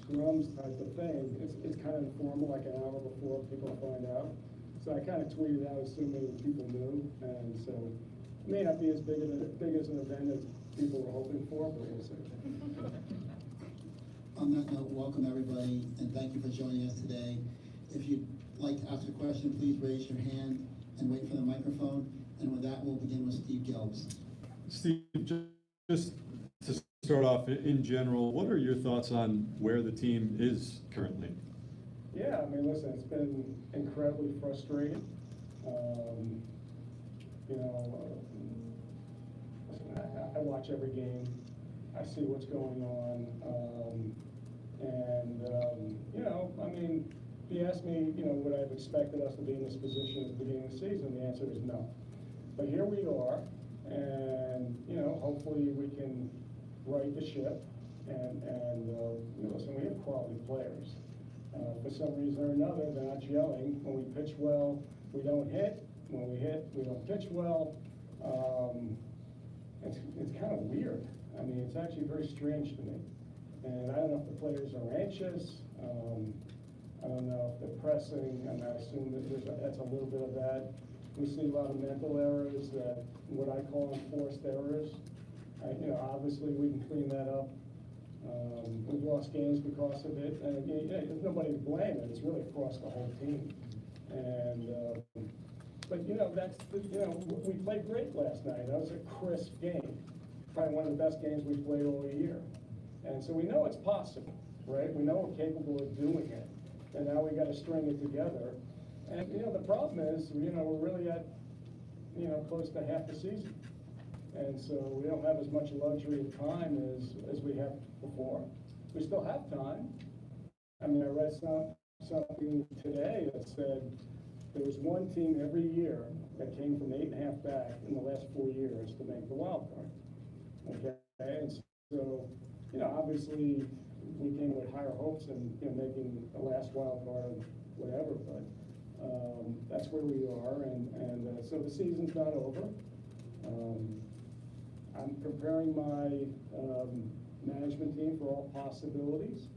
scrums type of thing. It's kind of informal, like an hour before people find out. So I kind of tweeted out assuming people knew, and so it may not be as big as an event as people were hoping for, but we'll see. On that note, welcome everybody, and thank you for joining us today. If you'd like to ask a question, please raise your hand and wait for the microphone. And with that, we'll begin with Steve Gilbs. Steve, just to start off, in general, what are your thoughts on where the team is currently? Yeah, I mean, listen, it's been incredibly frustrating. I watch every game. I see what's going on. I mean, if you ask me, would I have expected us to be in this position at the beginning of the season, the answer is no. But here we are, and, hopefully we can right the ship. And listen, we have quality players. For some reason or another, they're not gelling. When we pitch well, we don't hit. When we hit, we don't pitch well. It's kind of weird. I mean, it's actually very strange to me. And I don't know if the players are anxious. I don't know if they're pressing. I assume that that's a little bit of that. We see a lot of mental errors, that what I call enforced errors. Obviously we can clean that up. We've lost games because of it, and there's nobody to blame it. It's really across the whole team. And but that's we played great last night. That was a crisp game, probably one of the best games we've played all year. And so we know it's possible, right? We know we're capable of doing it, and now we got to string it together. And the problem is, we're really at close to half the season. And so we don't have as much luxury of time as we have before. We still have time. I mean, I read something today that said there was one team every year that came from 8.5 back in the last 4 years to make the wild card. Okay, and so obviously we came with higher hopes and making the last wild card, whatever. But that's where we are, and so the season's not over. I'm preparing my management team for all possibilities.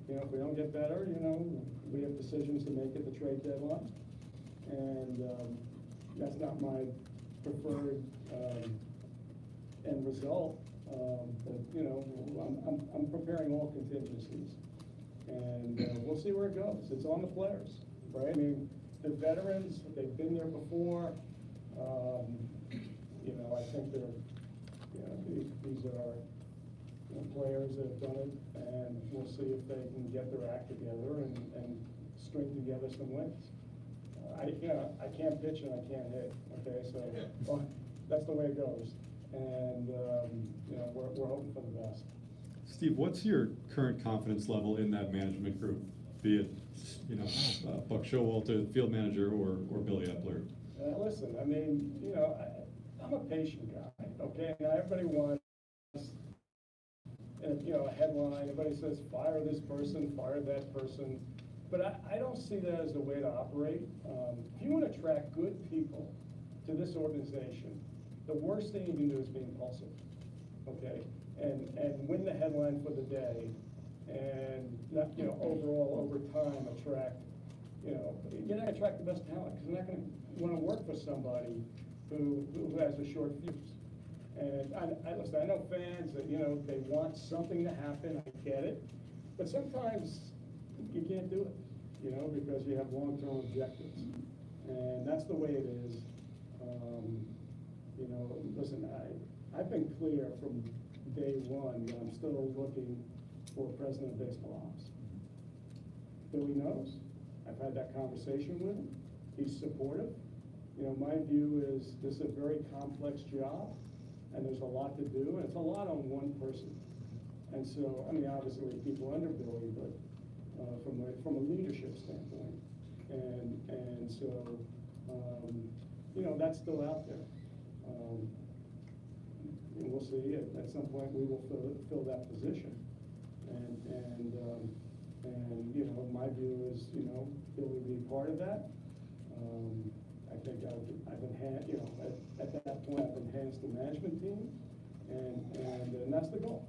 If we don't get better, we have decisions to make at the trade deadline, and that's not my preferred end result. But I'm preparing all contingencies, and we'll see where it goes. It's on the players, right? I mean, the veterans, they've been there before. I think these are players that have done it, and we'll see if they can get their act together and string together some wins. I can't pitch and I can't hit. Okay, so that's the way it goes, and we're hoping for the best. Steve, what's your current confidence level in that management group, be it Buck Showalter, field manager, or Billy Eppler? Listen, I mean, I'm a patient guy, okay? Now everybody wants, a headline. Everybody says, fire this person, fire that person. But I don't see that as the way to operate. If you want to attract good people to this organization, the worst thing you can do is be impulsive, okay? And win the headline for the day, and not, overall over time attract, you're not going to attract the best talent, because you're not going to want to work for somebody who has a short fuse. And I know fans that, they want something to happen, I get it, but sometimes you can't do it, because you have long-term objectives. And that's the way it is. Listen, I've been clear from day one that I'm still looking for president of baseball ops. Billy knows. I've had that conversation with him. He's supportive. My view is this is a very complex job, and there's a lot to do, and it's a lot on one person. And so, I mean, obviously we have people under Billy, but from a leadership standpoint, and so, that's still out there. And we'll see. At some point, we will fill that position. And my view is, Billy be part of that. I think I've enhanced, at that point, I've enhanced the management team, and that's the goal.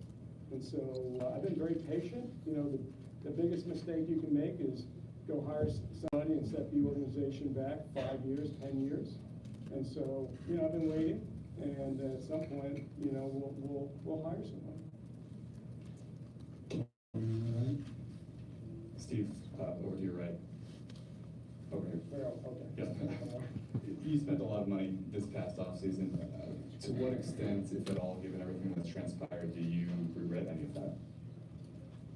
And so I've been very patient. You know, the biggest mistake you can make is go hire somebody and set the organization back 5 years, 10 years. And so, you know, I've been waiting, and at some point, you know, we'll hire someone. All right. Steve, over to your right. Over here. Well, okay. Yeah. You spent a lot of money this past offseason. To what extent, if at all, given everything that's transpired, do you regret any of that?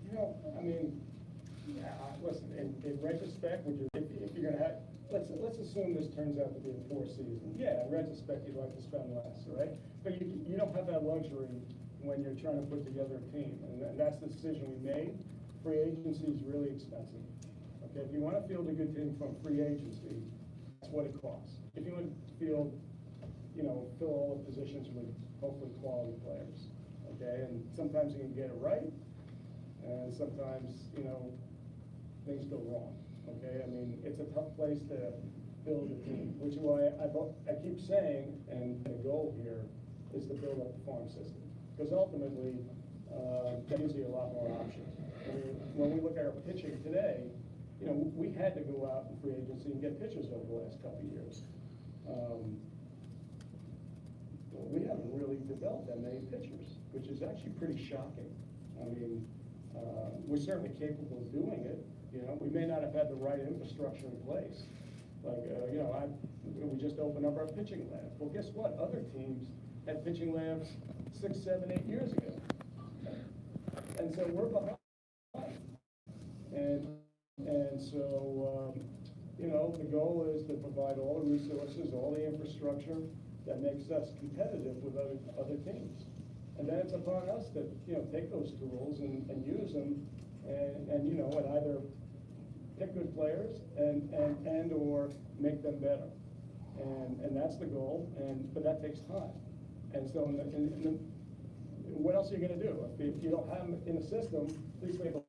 You know, I mean, yeah, listen, in retrospect, if you're gonna have, let's assume this turns out to be a poor season. Yeah, in retrospect, you'd like to spend less, right? But you don't have that luxury when you're trying to put together a team, and that's the decision we made. Free agency is really expensive. Okay, if you want to field a good team from free agency, that's what it costs. If you want to field, you know, fill all the positions with hopefully quality players, okay? And sometimes you can get it right, and sometimes, you know, things go wrong, okay? I mean, it's a tough place to build a team, which is why I keep saying, and the goal here is to build up the farm system. Because ultimately, that gives you a lot more options. I mean, when we look at our pitching today, you know, we had to go out in free agency and get pitchers over the last couple of years. We haven't really developed that many pitchers, which is actually pretty shocking. I mean, we're certainly capable of doing it. You know, we may not have had the right infrastructure in place. Like, you know, we just opened up our pitching lab. Well, guess what? Other teams had pitching labs 6, 7, 8 years ago. And so we're behind. And so, you know, the goal is to provide all the resources, all the infrastructure that makes us competitive with other teams. And then it's upon us to, you know, take those tools and use them and you know, and either pick good players and or make them better. And that's the goal, but that takes time. And so what else are you going to do? If you don't have them in the system, at least we have a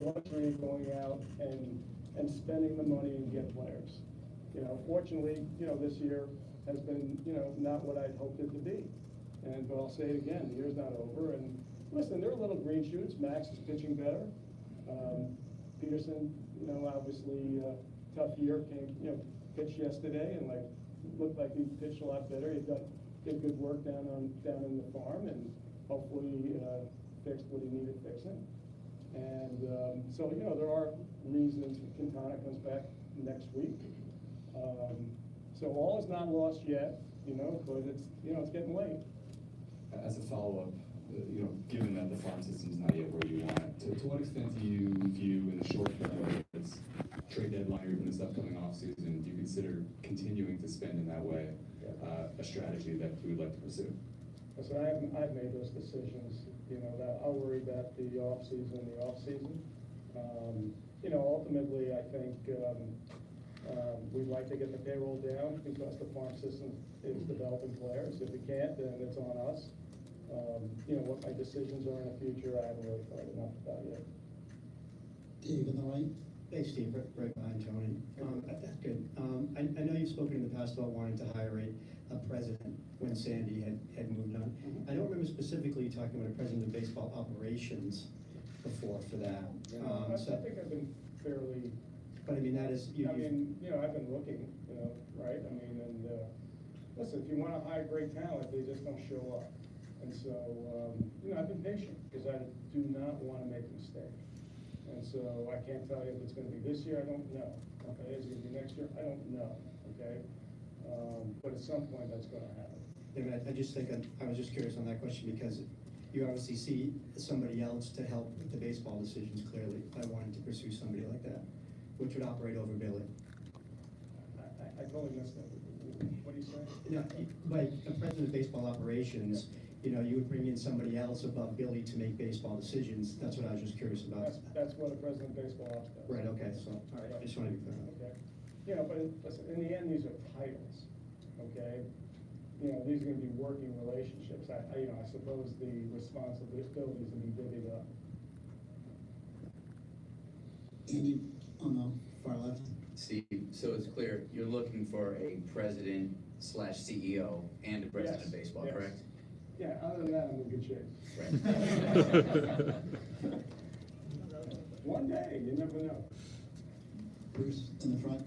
luxury of going out and spending the money and get players. You know, fortunately, you know, this year has been, you know, not what I'd hoped it to be. But I'll say it again, the year's not over. And listen, there are little green shoots. Max is pitching better. Peterson, you know, obviously tough year, pitched yesterday and looked like he pitched a lot better. He did good work down in the farm and hopefully fixed what he needed fixing. And so, you know, there are reasons. Quintana comes back next week. So all is not lost yet, you know, but it's, you know, it's getting late. As a follow-up, you know, given that the farm system's not yet where you want it, to what extent do you view in the short term, whether it's trade deadline or even this upcoming offseason, do you consider continuing to spend in that way a strategy that you would like to pursue? So I've made those decisions, you know, that I'll worry about the off-season. You know, ultimately, I think we'd like to get the payroll down because the farm system is developing players. If we can't, then it's on us. You know, what my decisions are in the future, I haven't really thought enough about yet. Dave on the right. Hey, Steve, right behind Tony. That's good. I know you've spoken in the past about wanting to hire a president when Sandy had moved on. I don't remember specifically talking about a president of baseball operations before for that. I think I've been fairly. But I mean, that is. You know, I've been looking, you know, right? I mean, and listen, if you want to hire great talent, they just don't show up. And so, you know, I've been patient because I do not want to make a mistake. And so I can't tell you if it's going to be this year, I don't know. Okay, is it going to be next year? I don't know, okay? But at some point, that's going to happen. Yeah, I just think, I was just curious on that question because you obviously see somebody else to help with the baseball decisions clearly by wanting to pursue somebody like that, which would operate over Billy. I totally missed that. What do you say? Yeah, like a president of baseball operations, you know, you would bring in somebody else above Billy to make baseball decisions. That's what I was just curious about. That's what a president of baseball ops does. Right, okay, so, all right, I just want to be clear. Okay. You know, but listen, in the end, these are titles, okay? You know, these are going to be working relationships. I suppose the responsibilities will be divvied up. Andy on the far left. Steve, so it's clear, you're looking for a president/CEO and a president of baseball, Yes. correct? Yeah, other than that, I'm in good shape. One day, you never know. Bruce, in the front.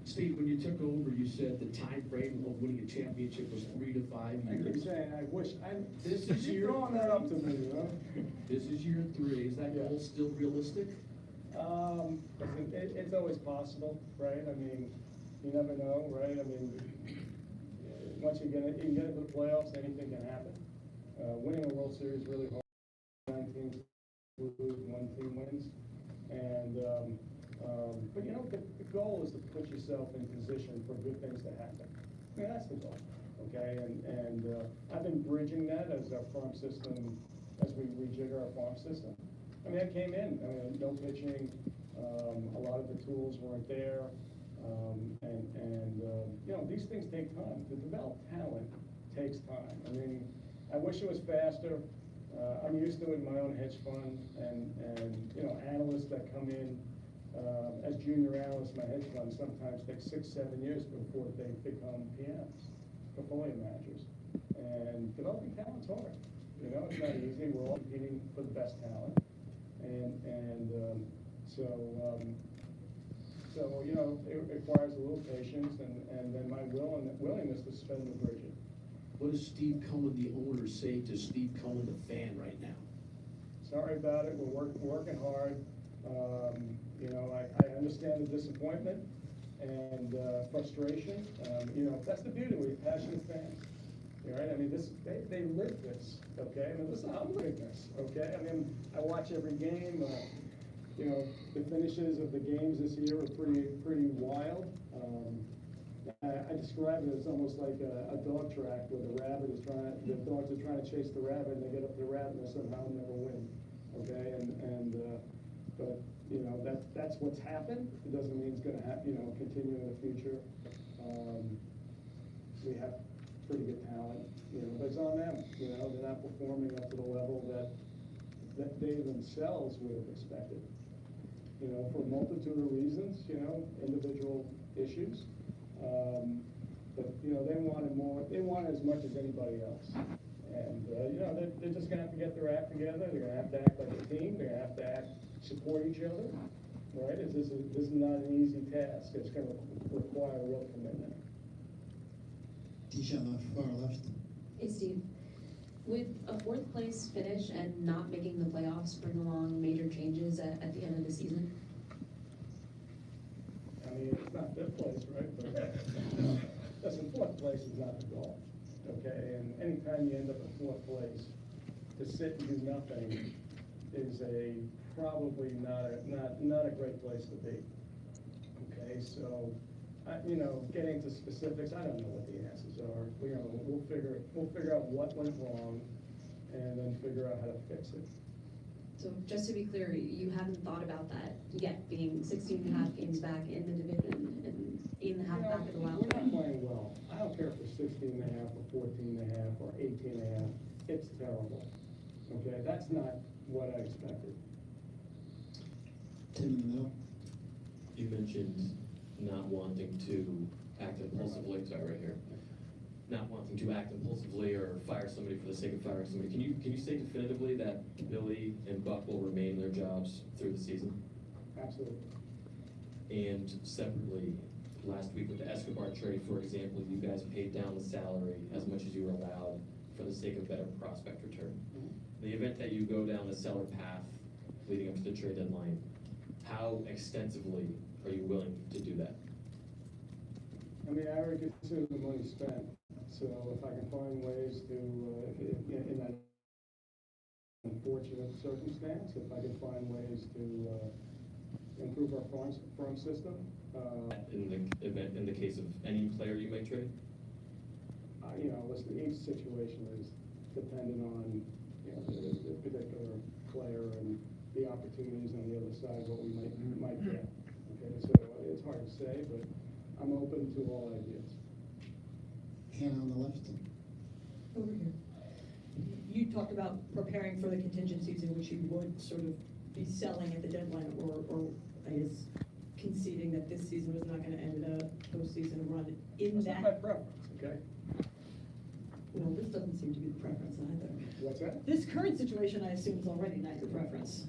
Steve, when you took over, you said the time frame of winning a championship was 3 to 5 I keep years. saying, I wish, This you is keep year throwing that up to me, you know? This is year 3. Is that goal still realistic? Listen, it's always possible, right? I mean, you never know, right? I mean, once you get into the playoffs, anything can happen. Winning a World Series is really hard. 9 teams lose, 1 team wins. And, but you know, the goal is to put yourself in position for good things to happen. I mean, that's the goal, okay? And I've been bridging that as our farm system, as we rejigger our farm system. I mean, I came in, no pitching, a lot of the tools weren't there. You know, these things take time. To develop talent takes time. I mean, I wish it was faster. I'm used to it in my own hedge fund, and you know, analysts that come in as junior analysts in my hedge fund sometimes take 6-7 years before they become PMs, portfolio managers. And developing talent's hard. You know, it's not easy. We're all competing for the best talent, so you know, it requires a little patience and then my willingness to spend the bridges. What does Steve Cohen, the owner, say to Steve Cohen, the fan, right now? Sorry about it. We're working hard. You know, I understand the disappointment and frustration. You know, that's the beauty. We have passionate fans. All right. I mean, they live this. Okay. I mean, listen, I'm living this. Okay. I mean, I watch every game. You know, the finishes of the games this year are pretty wild. I describe it as almost like a dog track where the dogs are trying to chase the rabbit, and they get up to the rabbit and they somehow never win. Okay, but you know, that's what's happened. It doesn't mean it's going to happen. You know, continue in the future. We have pretty good talent. You know, but it's on them. You know, they're not performing up to the level that they themselves would have expected. You know, for a multitude of reasons. You know, individual issues. But you know, they wanted more. They wanted as much as anybody else. And you know, they're just gonna have to get their act together. They're gonna have to act like a team. They're gonna have to support each other. Right? This is not an easy task. It's gonna require real commitment. Tisha on the far left. Hey, Steve. With a 4th place finish and not making the playoffs bring along major changes at the end of the season? I mean, it's not 5th place, right? But listen, 4th place is not the goal. Okay, and anytime you end up in 4th place, to sit and do nothing is probably not a great place to be. Okay, so you know, getting to specifics, I don't know what the answers are. You know, we'll figure out what went wrong, and then figure out how to fix it. So just to be clear, you haven't thought about that yet, being 16 and a half games back in the division and 8 and a half You know, back at the wild we're card? not playing well. I don't care if we're 16 and a half or 14 and a half or 18 and a half. It's terrible. Okay, that's not what I expected. Tim in the middle. You mentioned not wanting to act impulsively, sorry, right here. Not wanting to act impulsively or fire somebody for the sake of firing somebody. Can you say definitively that Billy and Buck will remain in their jobs through the season? Absolutely. And separately, last week with the Escobar trade, for example, you guys paid down the salary as much as you were allowed for the sake of better prospect return. In the event that you go down the seller path leading up to the trade deadline, how extensively are you willing to do that? I mean, I already consider the money spent. So if I can find ways to, in that unfortunate circumstance, if I can find ways to improve our farm system. In the case of any player you may trade? You know, listen, each situation is dependent on, you know, the particular player and the opportunities on the other side, what we might get. Okay, so it's hard to say, but I'm open to all ideas. Hannah on the left. Over here. You talked about preparing for the contingencies in which you would sort of be selling at the deadline, or I guess conceding that this season was not going to end a postseason run. That's not my preference, okay? Well, this doesn't seem to be the preference either. What's that? This current situation, I assume, is already not your preference.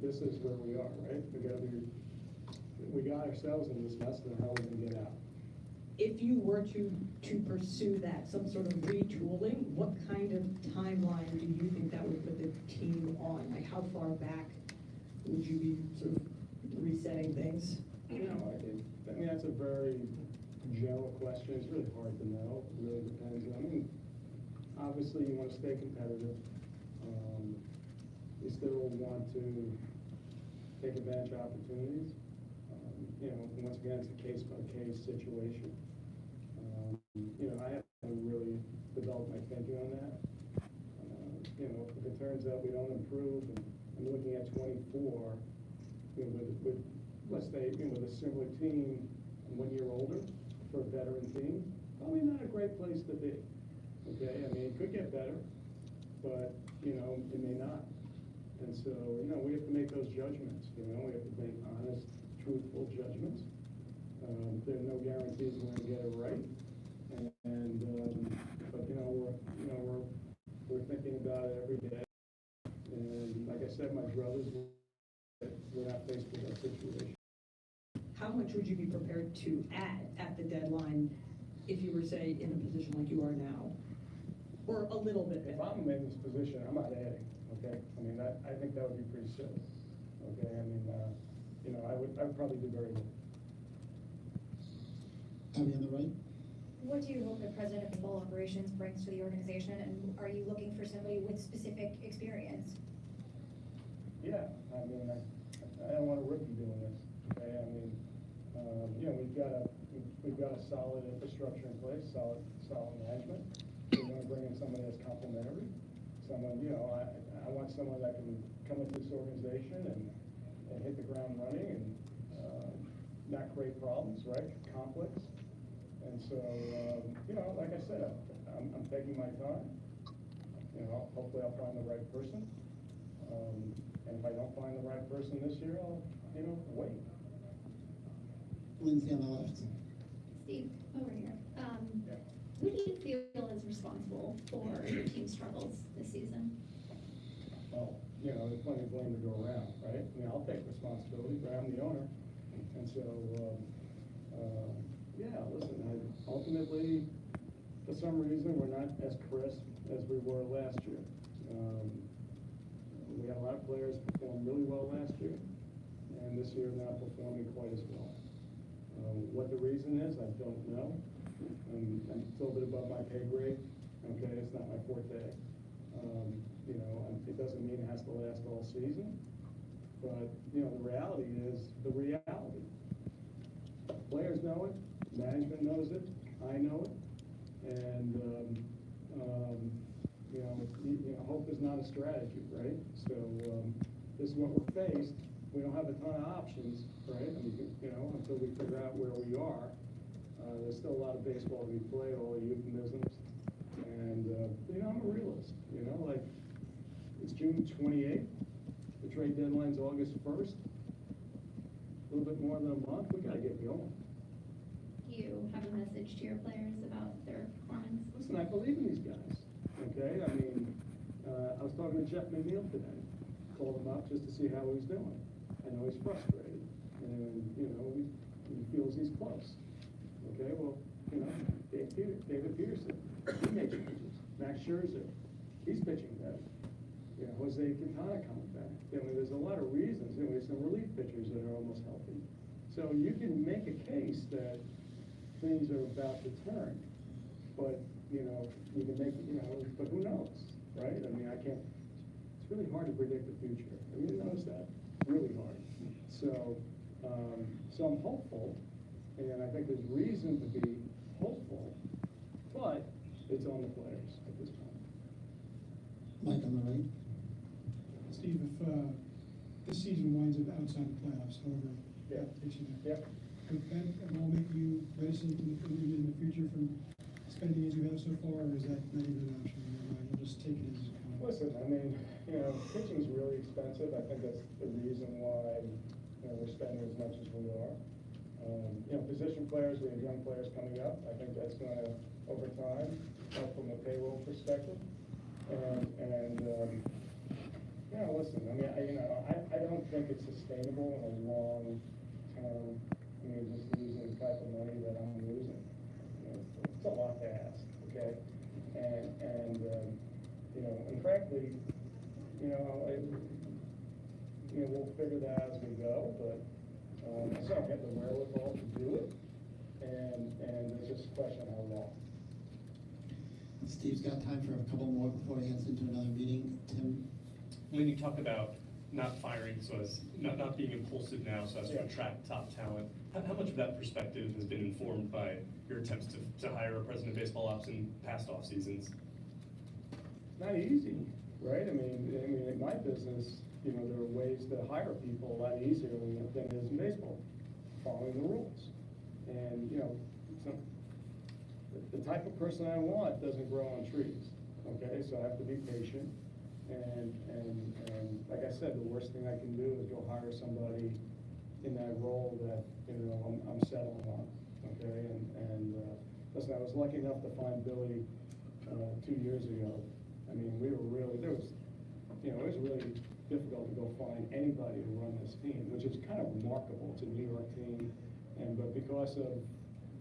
This is where we are, right? We got ourselves in this mess, and how are we gonna get out? If you were to pursue that, some sort of retooling, what kind of timeline do you think that would put the team on? Like, how far back would you be sort of resetting things? You know, I mean, that's a very general question. It's really hard to know. It really depends. I mean, obviously, you want to stay competitive. You still want to take advantage of opportunities. You know, once again, it's a case-by-case situation. You know, I haven't really developed my thinking on that. You know, if it turns out we don't improve, and I'm looking at 24, you know, with let's say, you know, with a similar team, 1 year older for a veteran team, probably not a great place to be. Okay, I mean, it could get better, but you know, it may not. And so, you know, we have to make those judgments. You know, we have to make honest, truthful judgments. There are no guarantees we're going to get it right. But you know, we're thinking about it every day. And like I said, my brothers, we're not faced with that situation. How much would you be prepared to add at the deadline if you were, say, in a position like you are now? Or a little bit? If I'm in this position, I'm not adding, okay? I mean, I think that would be pretty silly, okay? I mean, you know, I would probably do very little. Abby on the right? What do you hope the president of football operations brings to the organization, and are you looking for somebody with specific experience? Yeah, I mean, I don't want a rookie doing this, okay? I mean, you know, we've got a solid infrastructure in place, solid management. We're going to bring in somebody that's complementary, someone, you know, I want someone that can come into this organization and hit the ground running and not create problems, right? Conflicts. And so, you know, like I said, I'm taking my time. You know, hopefully I'll find the right person. And if I don't find the right person this year, I'll, you know, wait. Lindsay on the left. Steve, over here. Who do you feel is responsible for your team's struggles this season? Well, you know, there's plenty of blame to go around, right? I mean, I'll take responsibility, but I'm the owner. And so, yeah, listen, ultimately, for some reason, we're not as crisp as we were last year. We had a lot of players perform really well last year, and this year not performing quite as well. What the reason is, I don't know. I'm still a bit above my pay grade. Okay, it's not my forte. You know, it doesn't mean it has to last all season, but you know, the reality is the reality. Players know it, management knows it, I know it, and you know, hope is not a strategy, right? So this is what we're faced. We don't have a ton of options, right? I mean, you know, until we figure out where we are. There's still a lot of baseball to be played, all the euphemisms. And, you know, I'm a realist, you know, like, it's June 28th, the trade deadline's August 1st, a little bit more than a month, we gotta get going. Do you have a message to your players about their performance? Listen, I believe in these guys, okay? I mean, I was talking to Jeff McNeil today, called him up just to see how he's doing. I know he's frustrated, and, you know, he feels he's close. Okay, well, you know, David Peterson, he made changes. Max Scherzer, he's pitching better. You know, Jose Quintana coming back. I mean, there's a lot of reasons. You know, there's some relief pitchers that are almost healthy. So you can make a case that things are about to turn, but, you know, you can make, you know, but who knows, right? I mean, it's really hard to predict the future. I mean, you notice that? Really hard. So, so I'm hopeful. And I think there's reason to be hopeful, but it's on the players at this point. Mike on the right. Steve, if this season winds up outside the playoffs, however that takes you there, would that at all make you reticent in the future from spending as you have so far, or is that not even an option in your mind? You'll just take it as it comes? Listen, I mean, you know, pitching is really expensive. I think that's the reason why, you know, we're spending as much as we are. You know, position players, we have young players coming up. I think that's going to over time, from a payroll perspective. Listen, I mean, I don't think it's sustainable in a long term. I mean, just losing the type of money that I'm losing. It's a lot to ask, okay? And frankly, we'll figure that out as we go, but I just don't have the wherewithal to do it, and it's just a question of how long. Steve's got time for a couple more before he heads into another meeting. Tim? When you talk about not firing, so as not being impulsive now, so as to attract top talent, how much of that perspective has been informed by your attempts to hire a president of baseball ops in past off seasons? Not easy, right? I mean, in my business, there are ways to hire people a lot easier than it is in baseball, following the rules. And the type of person I want doesn't grow on trees. Okay, so I have to be patient. And like I said, the worst thing I can do is go hire somebody in that role that I'm settling on. Okay, and listen, I was lucky enough to find Billy 2 years ago. I mean, it was really difficult to go find anybody to run this team, which is kind of remarkable. It's a New York team, but because of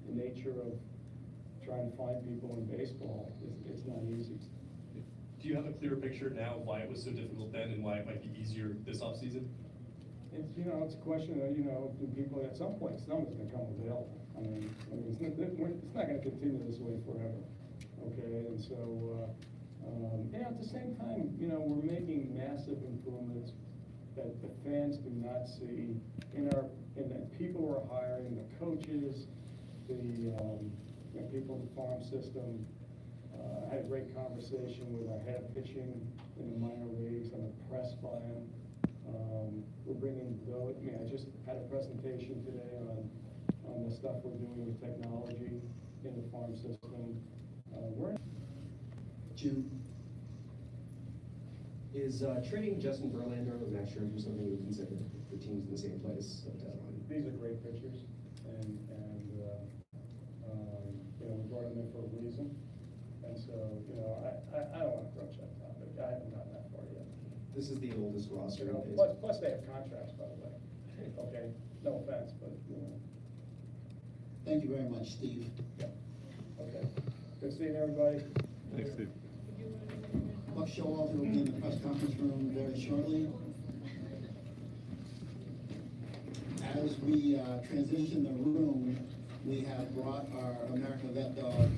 the nature of trying to find people in baseball, it's not easy. Do you have a clearer picture now of why it was so difficult then and why it might be easier this offseason? It's it's a question of do people at some point someone's going to come available. I mean it's not going to continue this way forever. Okay, and so at the same time we're making massive improvements that the fans do not see in the people who are hiring, the coaches, the people in the farm system. I had a great conversation with our head of pitching in the minor leagues. I'm impressed by him. We're bringing those. I just had a presentation today on the stuff we're doing with technology in the farm system. June? Is trading Justin Verlander or Max Scherzer something you would consider if the team's in the same place at the deadline? These are great pitchers, and we brought them in for a reason. And so, I don't want to approach that topic. I haven't gotten that far yet. This is the oldest roster. Plus they have contracts, by the way. Okay, no offense, but Thank you very much, Steve. Yeah. Okay. Good seeing everybody. Thanks, Steve. Buck Showalter will be in the press conference room very shortly. As we transition the room, we have brought our American Vet Dog